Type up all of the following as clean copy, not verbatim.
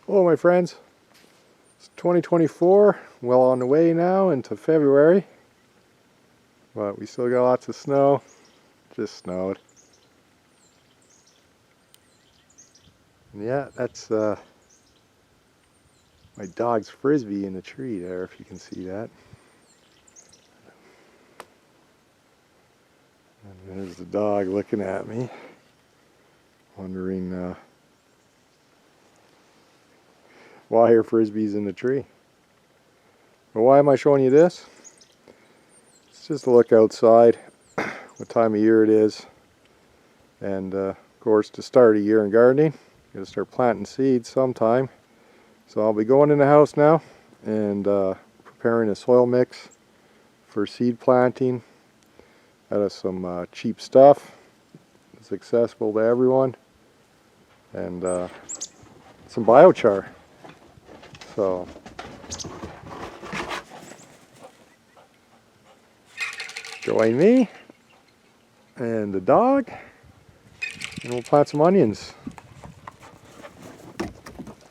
Hello my friends, it's 2024, well on the way now into February, but we still got lots of snow, just snowed. And yeah, that's my dog's frisbee in the tree there, if you can see that. And there's the dog looking at me, wondering why her frisbee's in the tree. But why am I showing you this? It's just to look outside, what time of year it is, and of course to start a year in gardening, you got to start planting seeds sometime. So I'll be going in the house now and preparing a soil mix for seed planting out of some cheap stuff. It's accessible to everyone, and some biochar. So join me and the dog, and we'll plant some onions.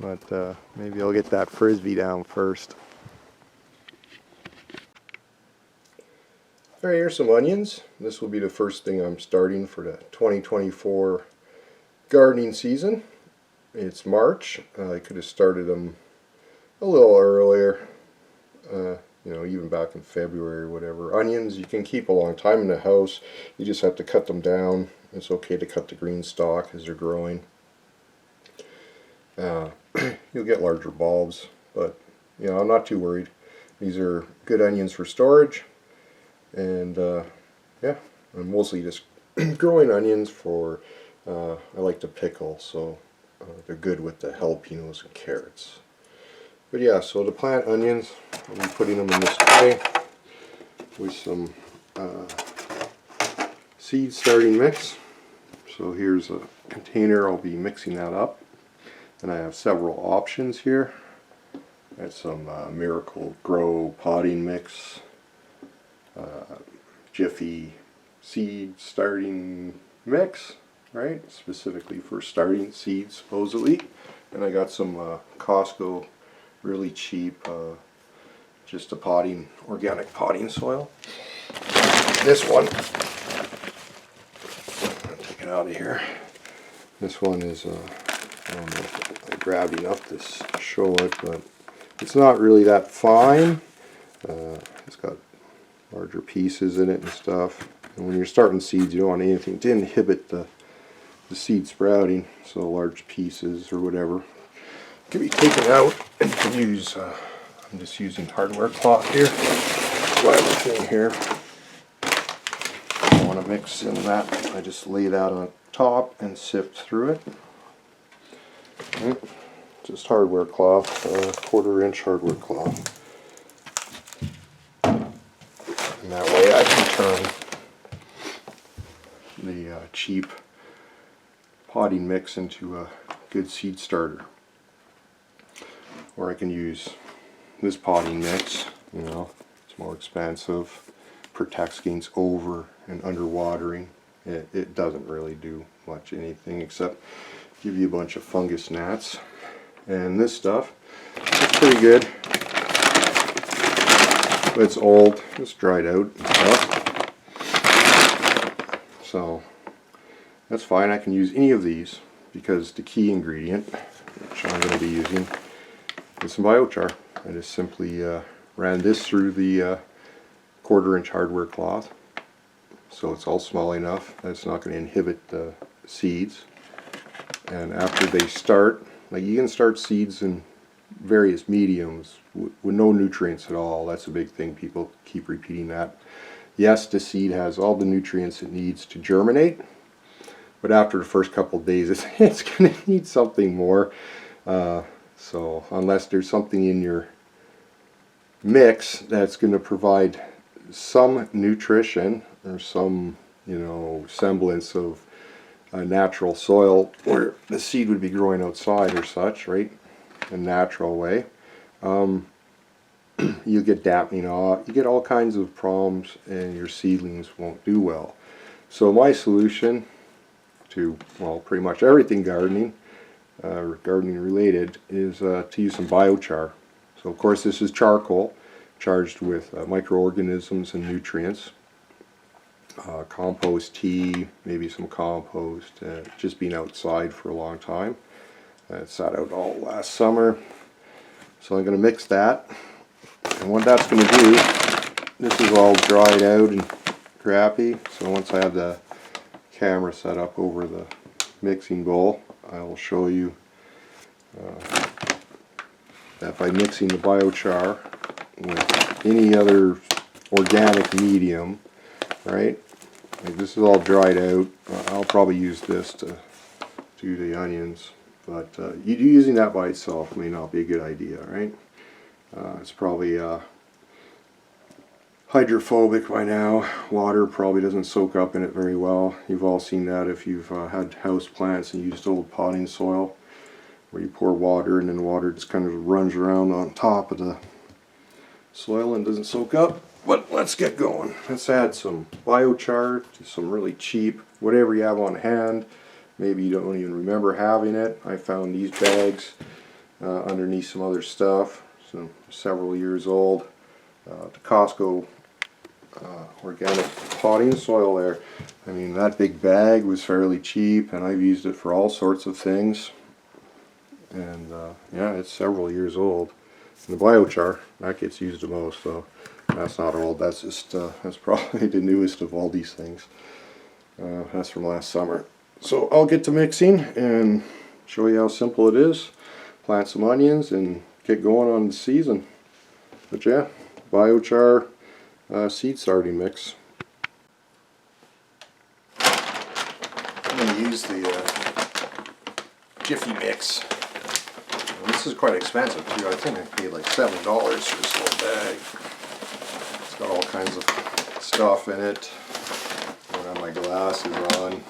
But maybe I'll get that frisbee down first. Alright, here's some onions. This will be the first thing I'm starting for the 2024 gardening season. It's March. I could have started them a little earlier, even back in February or whatever. Onions you can keep a long time in the house. You just have to cut them down. It's okay to cut the green stalk as they're growing. You'll get larger bulbs, but I'm not too worried. These are good onions for storage, and yeah, I'm mostly just growing onions for I like to pickle, so they're good with the jalapenos and carrots. But yeah, so to plant onions, I'll be putting them in this tray with some seed starting mix. So here's a container, I'll be mixing that up. And I have several options here. I have some Miracle Grow potting mix, Jiffy seed starting mix, right? Specifically for starting seeds, supposedly. And I got some Costco really cheap, just a organic potting soil. This one, I'll take it out of here. This one is I don't know if I grabbed enough to show it, but it's not really that fine. It's got larger pieces in it and stuff. And when you're starting seeds, you don't want anything to inhibit the seed sprouting. So large pieces or whatever can be taken out, and you can use, I'm just using hardware cloth here. While I'm here, I don't want to mix in that. I just lay that on top and sift through it. Just hardware cloth, 1/4 inch hardware cloth. And that way I can turn the cheap potting mix into a good seed starter. Or I can use this potting mix, it's more expensive, protects against over and underwatering. It doesn't really do much anything except give you a bunch of fungus gnats. And this stuff is pretty good, but it's old, it's dried out and stuff. So that's fine. I can use any of these because the key ingredient, which I'm going to be using, is some biochar. I just simply ran this through the 1/4 inch hardware cloth, so it's all small enough that it's not going to inhibit the seeds. And after they start, like you can start seeds in various mediums with no nutrients at all. That's a big thing. People keep repeating that. Yes, the seed has all the nutrients it needs to germinate, but after the first couple of days, it's going to need something more. So unless there's something in your mix that's going to provide some nutrition or some, semblance of a natural soil where the seed would be growing outside or such, right, in a natural way, you get dampening off, you get all kinds of problems, and your seedlings won't do well. So my solution to, well, pretty much everything gardening gardening related, is to use some biochar. So of course this is charcoal charged with microorganisms and nutrients. Compost tea, maybe some compost, just been outside for a long time. It sat out all last summer. So I'm going to mix that, and what that's going to do, this is all dried out and crappy, so once I have the camera set up over the mixing bowl, I will show you that by mixing the biochar with any other organic medium, right, like this is all dried out. I'll probably use this to do the onions, but using that by itself may not be a good idea, right? It's probably hydrophobic by now. Water probably doesn't soak up in it very well. You've all seen that if you've had house plants and used old potting soil, where you pour water and then the water just kind of runs around on top of the soil and doesn't soak up. But let's get going. Let's add some biochar, some really cheap, whatever you have on hand. Maybe you don't even remember having it. I found these bags underneath some other stuff, so several years old. The Costco organic potting soil there. I mean, that big bag was fairly cheap, and I've used it for all sorts of things. And yeah, it's several years old. And the biochar, that gets used the most, so that's not old. That's just that's probably the newest of all these things. That's from last summer. So I'll get to mixing and show you how simple it is. Plant some onions and get going on the season. But yeah, biochar seed starting mix. I'm going to use the Jiffy Mix. This is quite expensive too. I think I paid like $7 for this little bag. It's got all kinds of stuff in it. I don't have my glasses on.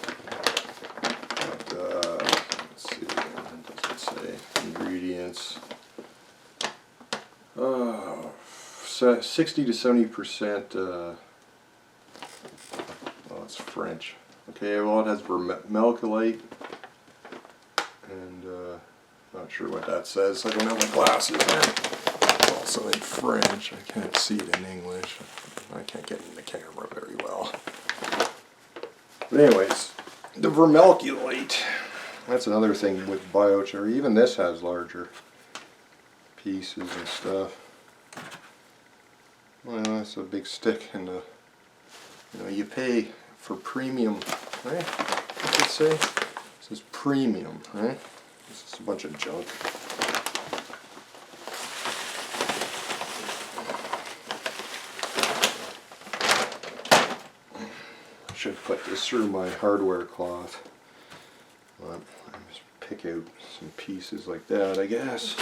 But, let's see, what does it say? Ingredients. 60 to 70%. Well, it's French. Okay, well, it has vermiculite, and not sure what that says. I don't have my glasses on. It's also in French. I can't see it in English. I can't get in the camera very well. But anyways, the vermiculite. That's another thing with biochar. Even this has larger pieces and stuff. Well, that's a big stick, and you know, you pay for premium, right? What did it say? It says premium, right? This is a bunch of junk. I should put this through my hardware cloth. Well, I just pick out some pieces like that, I guess.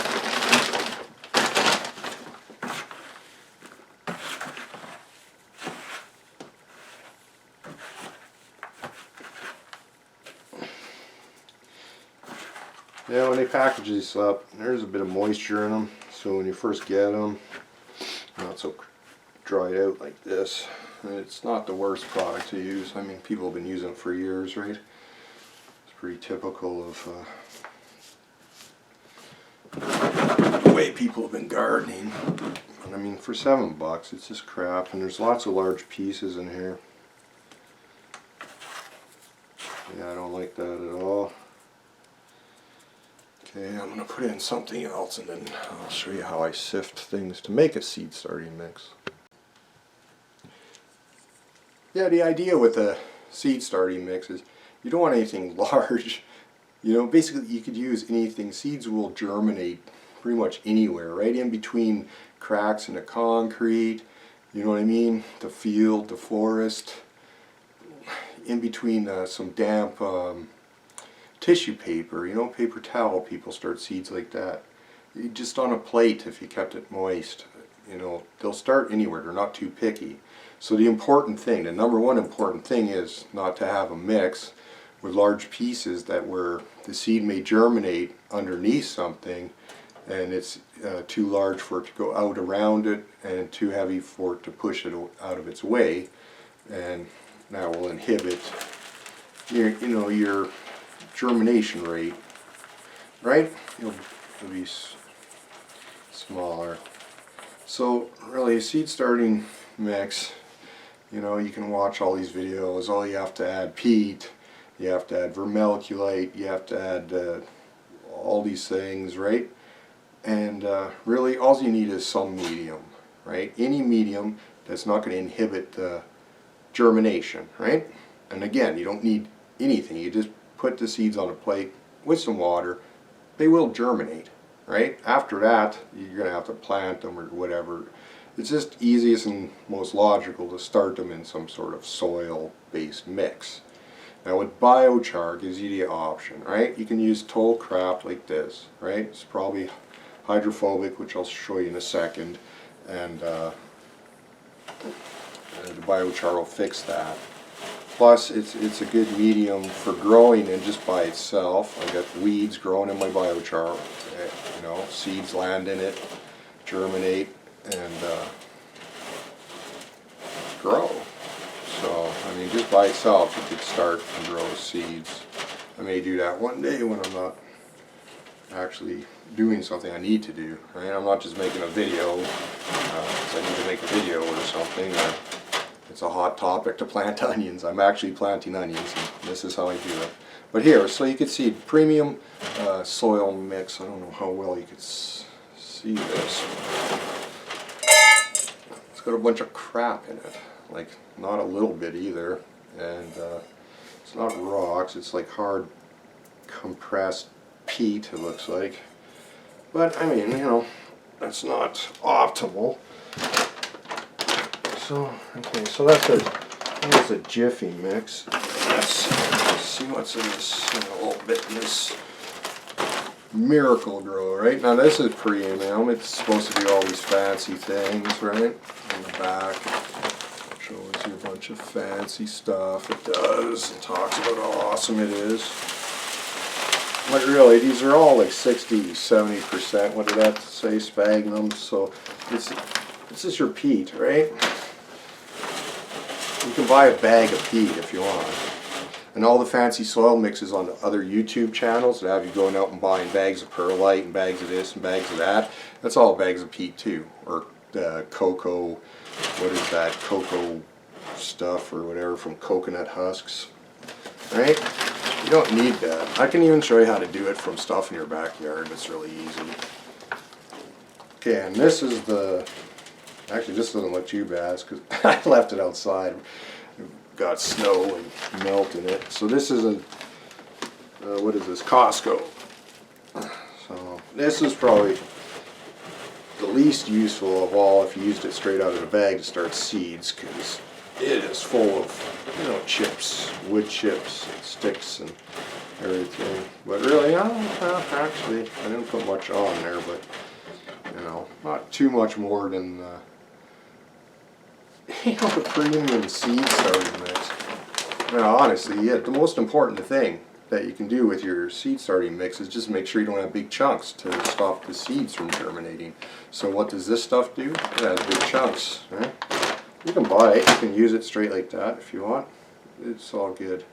Yeah, when they package these up, there's a bit of moisture in them, so when you first get them, not so dried out like this. It's not the worst product to use. I mean, people have been using it for years, right? It's pretty typical of the way people have been gardening. But I mean, for $7, it's just crap, and there's lots of large pieces in here. Yeah, I don't like that at all. Okay, I'm going to put in something else, and then I'll show you how I sift things to make a seed starting mix. Yeah, the idea with a seed starting mix is you don't want anything large. You know, basically you could use anything. Seeds will germinate pretty much anywhere, right in between cracks in the concrete, you know what I mean? The field, the forest, in between some damp tissue paper, you know, paper towel, people start seeds like that. Just on a plate, if you kept it moist, you know, they'll start anywhere. They're not too picky. So the important thing, the number one important thing, is not to have a mix with large pieces that where the seed may germinate underneath something and it's too large for it to go out around it and too heavy for it to push it out of its way, and that will inhibit your germination rate. right? It'll be smaller. So really, seed starting mix, you know, you can watch all these videos. All you have to add peat, you have to add vermiculite, you have to add all these things, right? And really, all you need is some medium, right? Any medium that's not going to inhibit germination, right? And again, you don't need anything. You just put the seeds on a plate with some water. They will germinate, right? After that, you're going to have to plant them or whatever. It's just easiest and most logical to start them in some sort of soil-based mix. Now with biochar, gives you the option, right? You can use toll crap like this, right? It's probably hydrophobic, which I'll show you in a second, and the biochar will fix that. Plus, it's a good medium for growing and just by itself. I got weeds growing in my biochar. You know, seeds land in it, germinate, and grow. So, I mean, just by itself, you could start and grow seeds. I may do that one day when I'm not actually doing something I need to do. Right? I'm not just making a video because I need to make a video or something. It's a hot topic to plant onions. I'm actually planting onions, and this is how I do it. But here, so you can see premium soil mix. I don't know how well you could see this. It's got a bunch of crap in it, like not a little bit either, and it's not rocks. It's like hard compressed peat. It looks like, but I mean, you know, that's not optimal. So okay, so that's a jiffy mix. Let's see what's in this in a little bit in this Miracle Grow. Right now, this is premium. It's supposed to do all these fancy things, right? On the back, it shows you a bunch of fancy stuff. It does. It talks about how awesome it is. But really, these are all like 60-70%. What did that say? Sphagnum. So this is your peat, right? You can buy a bag of peat if you want. And all the fancy soil mixes on other YouTube channels that have you going out and buying bags of perlite and bags of this and bags of that, that's all bags of peat too. Or cocoa, what is that? Cocoa stuff or whatever from coconut husks. Right? You don't need that. I can even show you how to do it from stuff in your backyard. It's really easy. Okay, and this is the... Actually, this doesn't look too bad because I left it outside. It got snow and melt in it. So this is a, what is this? Costco. So this is probably the least useful of all if you used it straight out of the bag to start seeds, because it is full of, you know, chips, wood chips, and sticks and everything. But really, actually, I didn't put much on there, but you know, not too much more than you know, the premium seed starting mix. Now, honestly, yeah, the most important thing that you can do with your seed starting mix is just make sure you don't have big chunks to stop the seeds from germinating. So what does this stuff do? It has big chunks. Right? You can buy it, you can use it straight like that if you want. It's all good.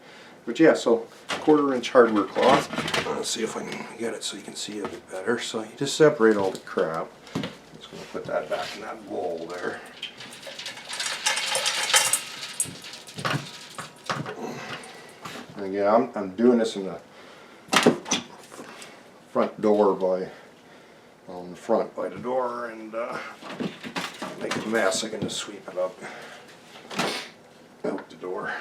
But yeah, so 1/4-inch hardware cloth. Let's see if I can get it so you can see it a bit better. So you just separate all the crap. I'm just going to put that back in that bowl there. And again, I'm doing this in the front door on the front by the door, and make a mess. I can just sweep it up out the door.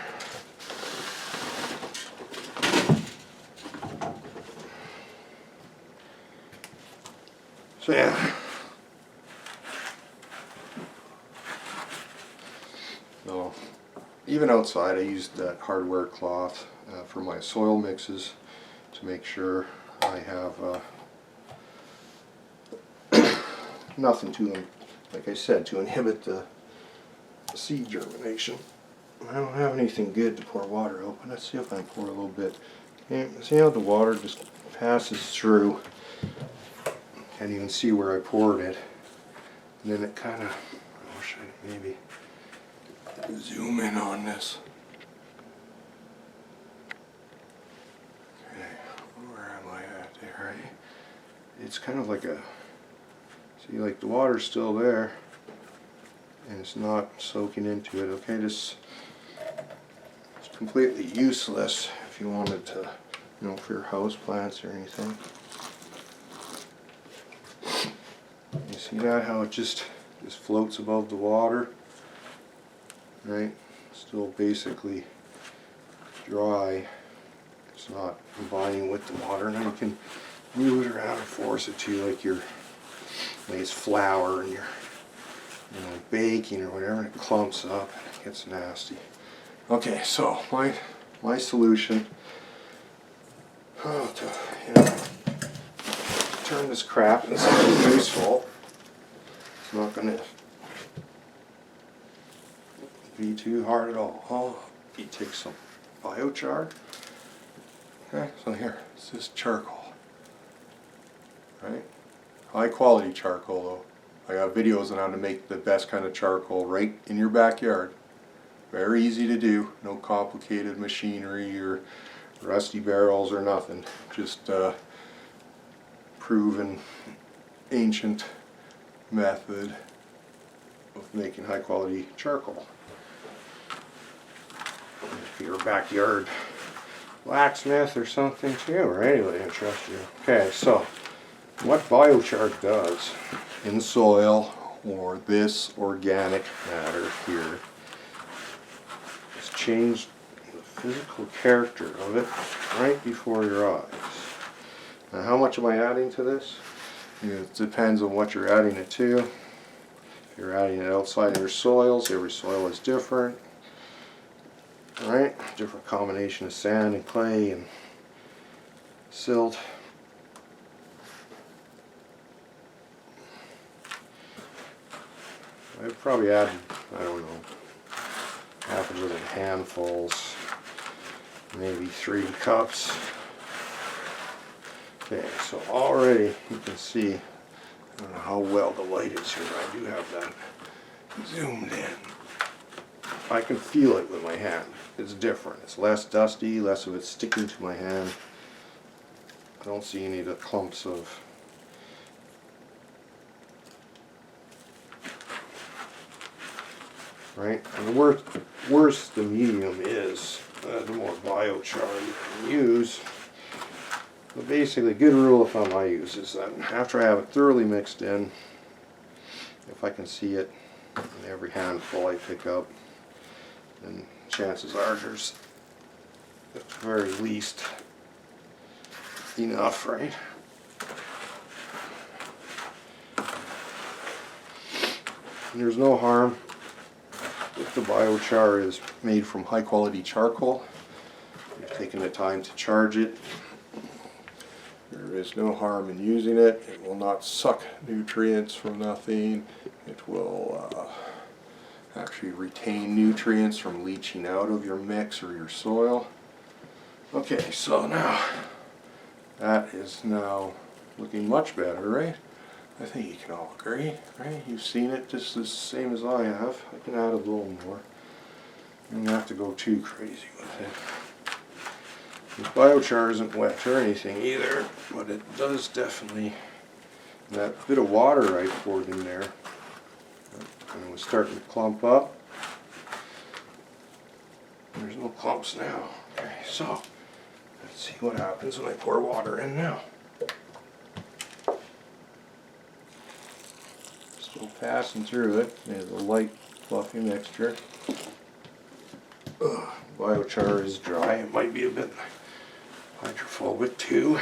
So yeah. So even outside, I used that hardware cloth for my soil mixes to make sure I have nothing to them, like I said, to inhibit the seed germination. I don't have anything good to pour water out, but let's see if I can pour a little bit. Okay, see how the water just passes through. Can't even see where I poured it. And then it kind of, I wish I could maybe zoom in on this. Okay, where am I at there? it's kind of like a, see, like the water's still there and it's not soaking into it. Okay, this is completely useless if you wanted to, you know, for your house plants or anything. You see that, how it just floats above the water, right? Still basically dry. It's not combining with the water. Now you can move it around and force it to, like your nice flour and your, you know, baking or whatever, and it clumps up and it gets nasty. Okay, so my solution, to, you know, turn this crap into something useful. It's not going to be too hard at all. You take some biochar. Okay, so here, this is charcoal. Right? High quality charcoal though. I got videos on how to make the best kind of charcoal right in your backyard. Very easy to do, no complicated machinery or rusty barrels or nothing. Just proven ancient method of making high quality charcoal. If you're a backyard blacksmith or something too, or anybody interests you. Okay, so what biochar does in soil, or this organic matter here, is change the physical character of it right before your eyes. Now, how much am I adding to this? It depends on what you're adding it to. If you're adding it outside of your soils, every soil is different. Right? Different combination of sand and clay and silt. I've probably added, I don't know, half a dozen handfuls, maybe 3 cups. Okay, so already you can see, I don't know how well the light is here, but I do have that zoomed in. I can feel it with my hand. It's different. It's less dusty, less of it sticking to my hand. I don't see any of the clumps of right? And the worse the medium is, the more biochar you can use. But basically, a good rule of thumb I use is that after I have it thoroughly mixed in, if I can see it in every handful I pick up, then chances are there's at the very least enough, right? And there's no harm if the biochar is made from high quality charcoal. You've taken the time to charge it. There is no harm in using it. It will not suck nutrients from nothing. It will actually retain nutrients from leaching out of your mix or your soil. Okay, so now that is now looking much better, right? I think you can all agree, right? You've seen it just the same as I have. I can add a little more. You don't have to go too crazy with it. This biochar isn't wet or anything either, but it does definitely, that bit of water I poured in there, and it was starting to clump up. There's no clumps now. Okay, so let's see what happens when I pour water in now. Still passing through it. There's a light, fluffy mixture. Biochar is dry. It might be a bit hydrophobic too.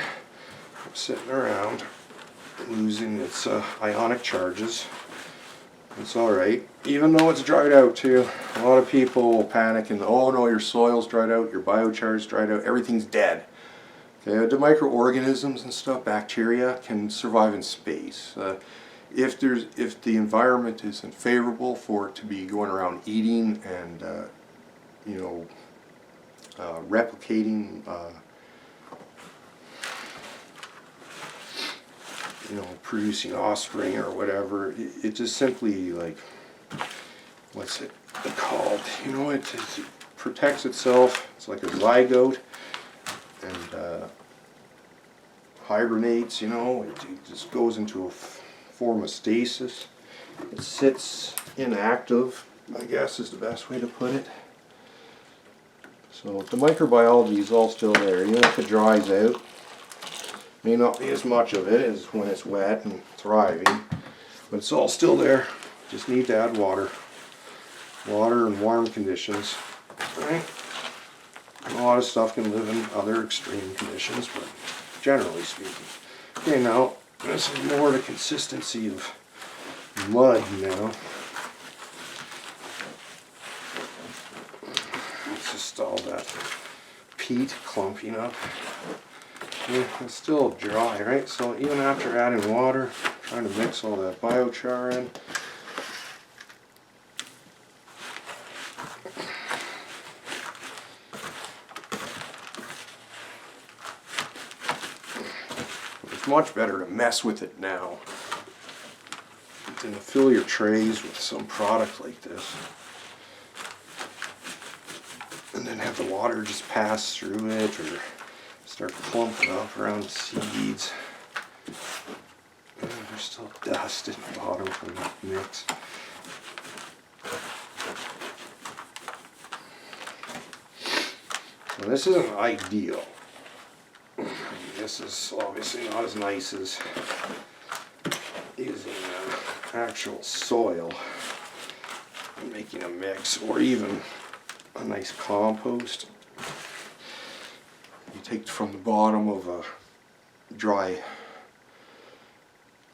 Sitting around, losing its ionic charges. It's alright. Even though it's dried out too. A lot of people will panic and, oh no, your soil's dried out, your biochar's dried out, everything's dead. Okay, the microorganisms and stuff, bacteria, can survive in space. If the environment isn't favorable for it to be going around eating and replicating, producing offspring or whatever, it just simply, like, what's it called? It protects itself. It's like a zygote, and hibernates, you know, it just goes into a form of stasis. It sits inactive, I guess is the best way to put it. So the microbiology is all still there, even if it dries out. May not be as much of it as when it's wet and thriving, but it's all still there. Just need to add water. Water and warm conditions. Right? A lot of stuff can live in other extreme conditions, but generally speaking. Okay, now this is more the consistency of mud now. It's just all that peat clumping up. Yeah, it's still dry, right? So even after adding water, trying to mix all that biochar in. It's much better to mess with it now than to fill your trays with some product like this. And then have the water just pass through it or start clumping up around the seeds. There's still dust in the bottom from that mix. Well, this isn't ideal. This is obviously not as nice as using actual soil and making a mix, or even a nice compost. You take from the bottom of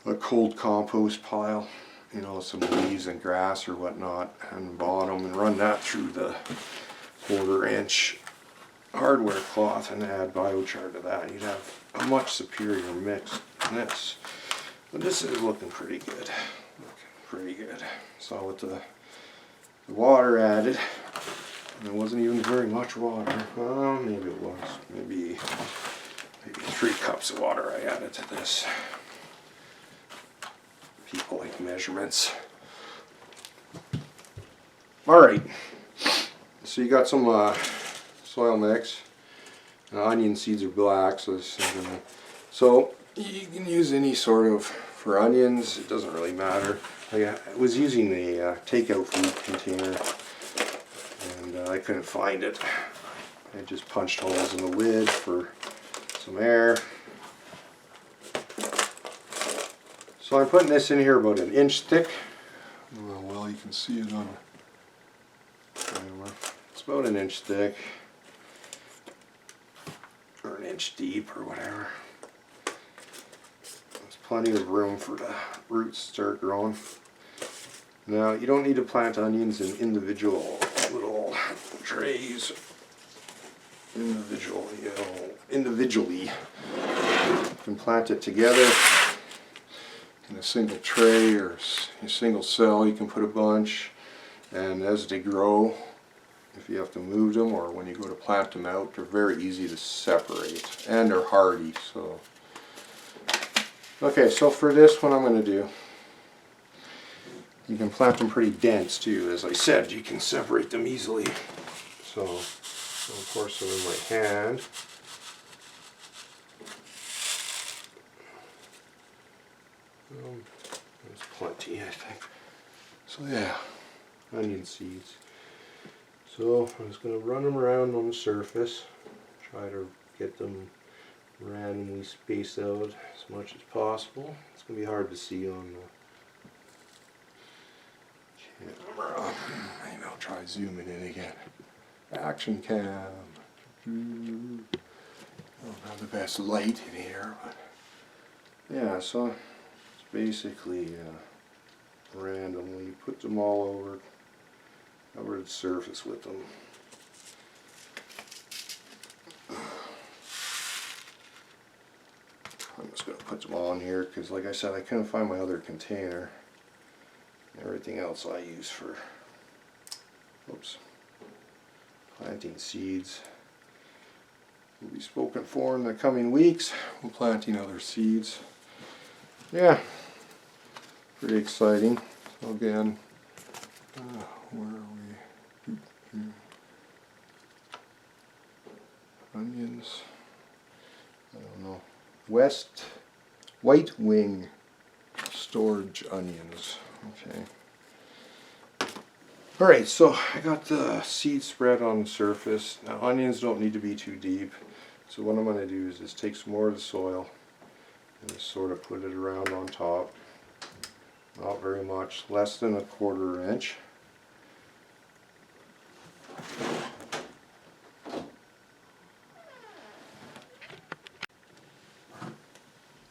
a cold compost pile, you know, some leaves and grass or whatnot on the bottom, and run that through the 1/4-inch hardware cloth and add biochar to that. You'd have a much superior mix than this. But this is looking pretty good. So with the water added, and it wasn't even very much water. Well, maybe it was. Maybe 3 cups of water I added to this. People like measurements. Alright. So you got some soil mix. Onion seeds are black, so you can use any sort of, for onions, it doesn't really matter. I was using the takeout food container, and I couldn't find it. I just punched holes in the lid for some air. So I'm putting this in here about 1 inch thick. Well, you can see it on camera. It's about 1 inch thick, or 1 inch deep, or whatever. There's plenty of room for the roots to start growing. Now, you don't need to plant onions in individual little trays. Individually. You can plant it together in a single tray or a single cell. You can put a bunch, and as they grow, if you have to move them or when you go to plant them out, they're very easy to separate, and they're hardy. So, okay, so for this one I'm going to do, you can plant them pretty dense too. As I said, you can separate them easily. So of course I'm in my hand. There's plenty, I think. So yeah, onion seeds. So I'm just going to run them around on the surface, try to get them randomly spaced out as much as possible. It's going to be hard to see on the camera. Maybe I'll try zooming in again. Action cam. I don't have the best light in here, but yeah, so it's basically randomly put them all over the surface with them. I'm just going to put them all in here because, like I said, I couldn't find my other container. Everything else I use for planting seeds will be spoken for in the coming weeks. I'm planting other seeds. Yeah, pretty exciting. So again, where are we? Onions. I don't know. White Wing storage onions. Okay. Alright, so I got the seed spread on the surface. Now onions don't need to be too deep. So what I'm going to do is just take some more of the soil and just sort of put it around on top. Not very much, less than 1/4 inch.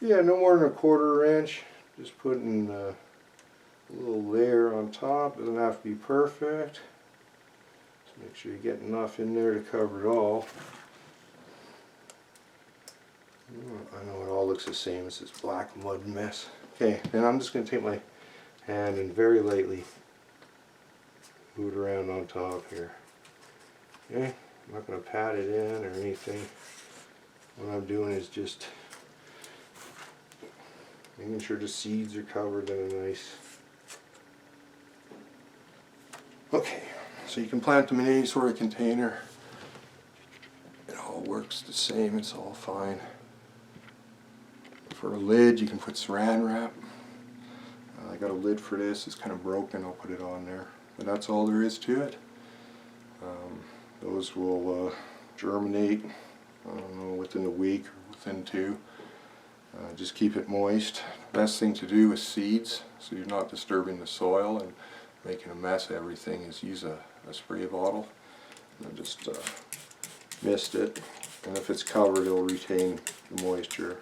Yeah, no more than 1/4 inch. Just putting a little layer on top. Doesn't have to be perfect. Just make sure you get enough in there to cover it all. I know it all looks the same as this black mud mess. Okay, and I'm just going to take my hand and very lightly move it around on top here. Okay, I'm not going to pat it in or anything. What I'm doing is just making sure the seeds are covered in a nice... Okay, so you can plant them in any sort of container. It all works the same, it's all fine. For a lid, you can put saran wrap. I got a lid for this, it's kind of broken, I'll put it on there. But that's all there is to it. Those will germinate, I don't know, within a week or within 2. Just keep it moist. Best thing to do with seeds, so you're not disturbing the soil and making a mess of everything, is use a spray bottle and just mist it. And if it's covered, it'll retain the moisture.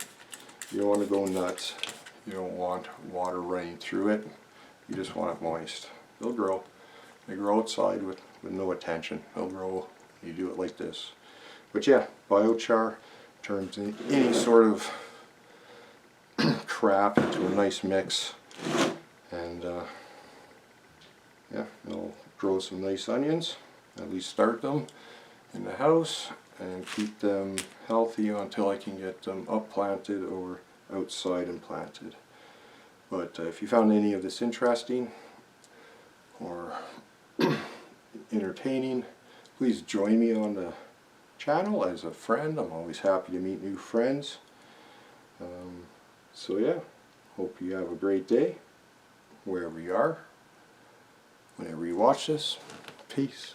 You don't want to go nuts. You don't want water running through it. You just want it moist. They'll grow. They grow outside with no attention. They'll grow. You do it like this. But yeah, biochar turns any sort of crap into a nice mix, and yeah, it'll grow some nice onions. At least start them in the house and keep them healthy until I can get them up planted or outside and planted. But if you found any of this interesting or entertaining, please join me on the channel as a friend. I'm always happy to meet new friends. So yeah, hope you have a great day wherever you are, whenever you watch this. Peace.